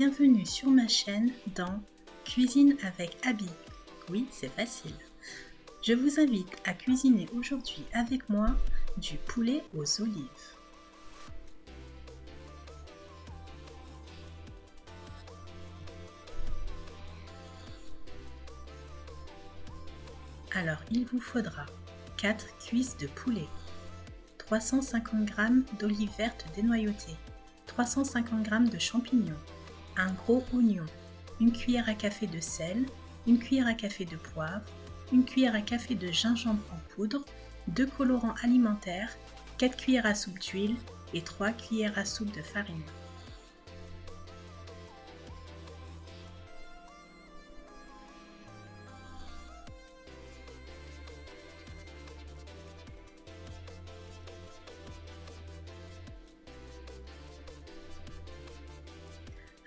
bienvenue sur ma chaîne dans Cuisine avec Abby. Oui, c'est facile. Je vous invite à cuisiner aujourd'hui avec moi du poulet aux olives. Alors, il vous faudra 4 cuisses de poulet, 350 g d'olives vertes dénoyautées, 350 g de champignons, un gros oignon, une cuillère à café de sel, une cuillère à café de poivre, une cuillère à café de gingembre en poudre, 2 colorants alimentaires, 4 cuillères à soupe d'huile et 3 cuillères à soupe de farine.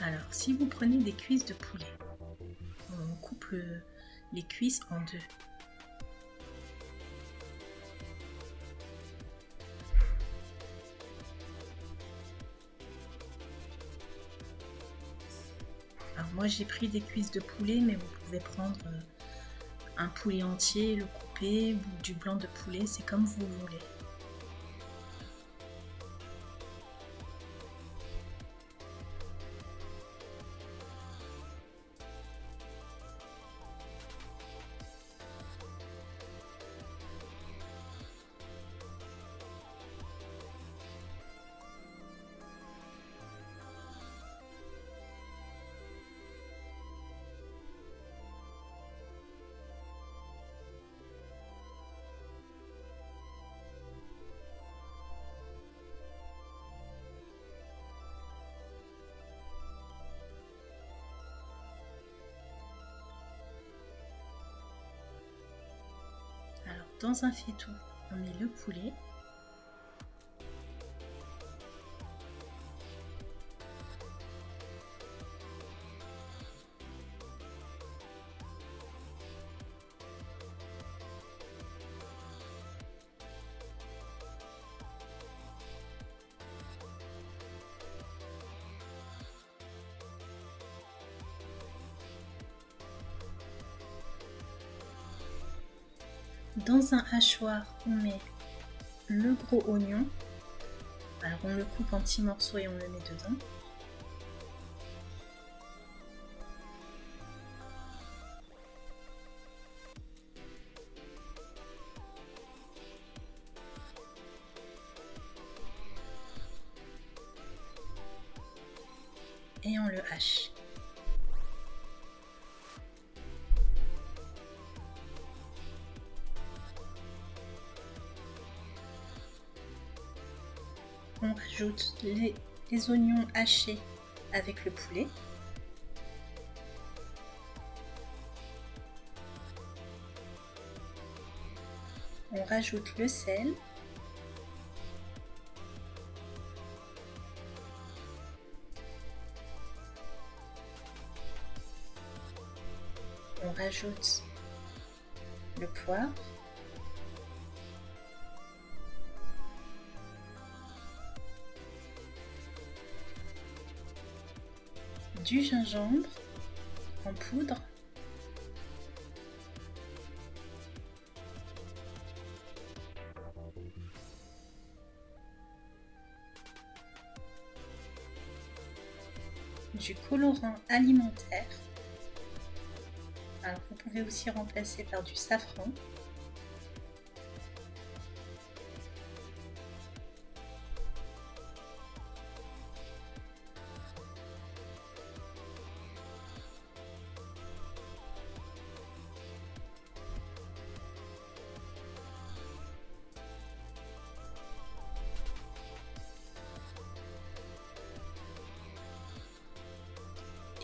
Alors, si vous prenez des cuisses de poulet, on coupe les cuisses en deux. Alors moi j'ai pris des cuisses de poulet, mais vous pouvez prendre un poulet entier, le couper, ou du blanc de poulet, c'est comme vous voulez. Alors dans un faitout, on met le poulet. Dans un hachoir, on met le gros oignon. Alors on le coupe en petits morceaux et on le met dedans. Et on le hache. On rajoute les oignons hachés avec le poulet. On rajoute le sel. On rajoute le poivre. Du gingembre en poudre. Du colorant alimentaire. Alors vous pouvez aussi remplacer par du safran.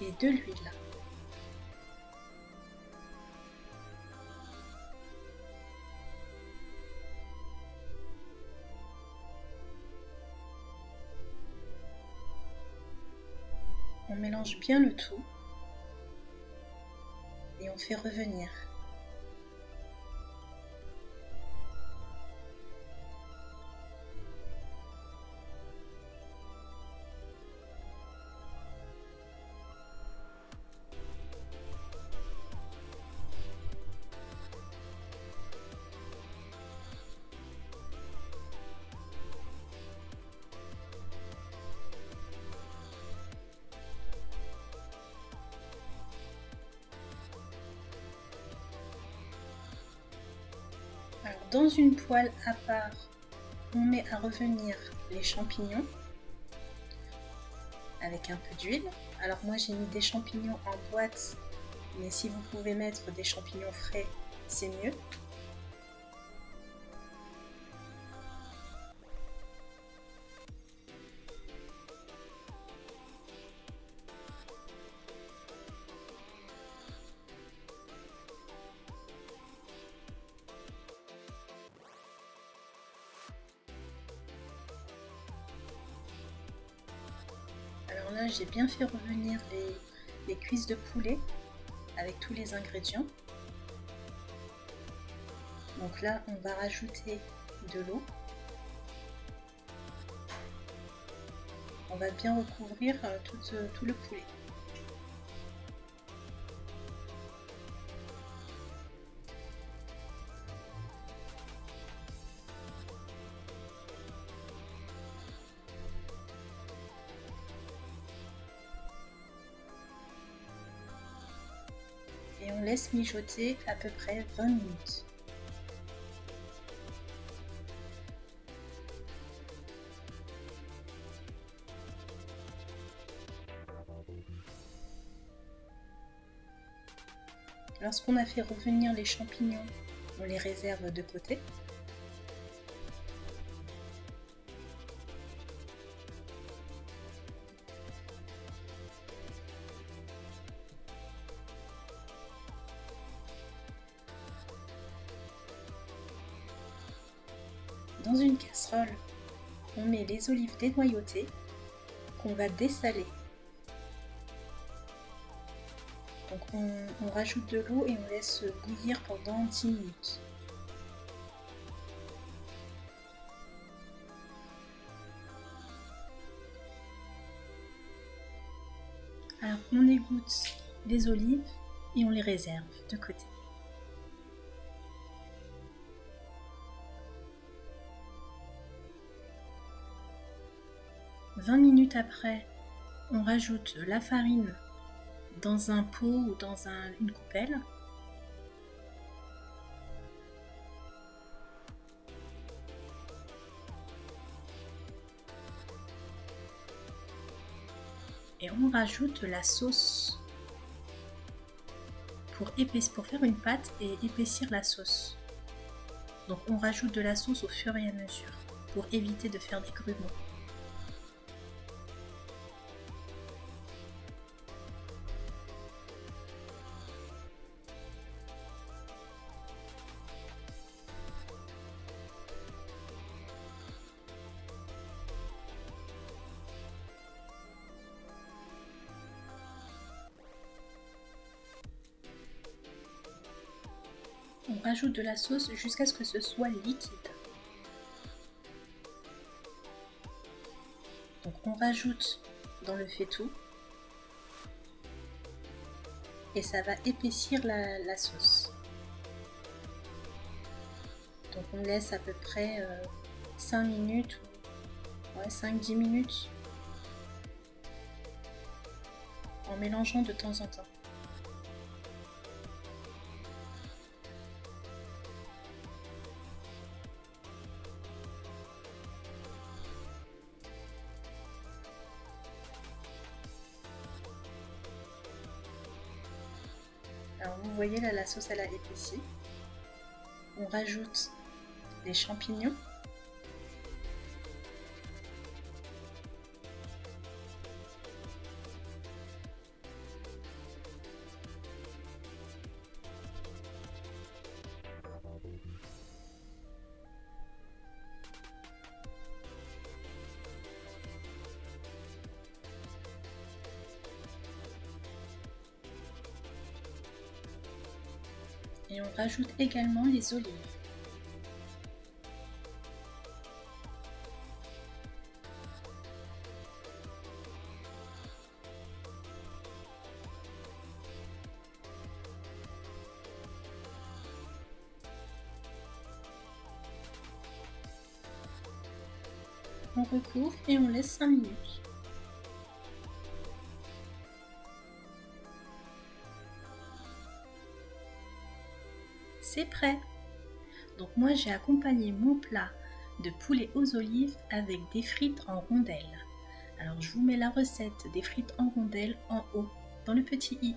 Et de l'huile. On mélange bien le tout et on fait revenir. Alors, dans une poêle à part, on met à revenir les champignons avec un peu d'huile. Alors moi j'ai mis des champignons en boîte, mais si vous pouvez mettre des champignons frais, c'est mieux. Alors là j'ai bien fait revenir les cuisses de poulet avec tous les ingrédients. Donc là on va rajouter de l'eau. On va bien recouvrir tout le poulet. Et on laisse mijoter à peu près 20 minutes. Lorsqu'on a fait revenir les champignons, on les réserve de côté. Dans une casserole, on met les olives dénoyautées qu'on va dessaler. Donc on rajoute de l'eau et on laisse bouillir pendant 10 minutes. Alors on égoutte les olives et on les réserve de côté. « 20 minutes après, on rajoute la farine dans un pot ou dans une coupelle. Et on rajoute la sauce pour faire une pâte et épaissir la sauce. Donc on rajoute de la sauce au fur et à mesure pour éviter de faire des grumeaux. On rajoute de la sauce jusqu'à ce que ce soit liquide. Donc on rajoute dans le faitout et ça va épaissir la sauce. Donc on laisse à peu près 5 minutes, 5-10 minutes en mélangeant de temps en temps. Alors vous voyez là, la sauce elle a épaissi. On rajoute les champignons. Et on rajoute également les olives. On recouvre et on laisse 5 minutes. C'est prêt! Donc moi j'ai accompagné mon plat de poulet aux olives avec des frites en rondelles. Alors je vous mets la recette des frites en rondelles en haut, dans le petit i.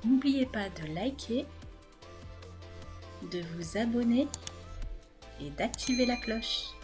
N'oubliez pas de liker, de vous abonner et d'activer la cloche.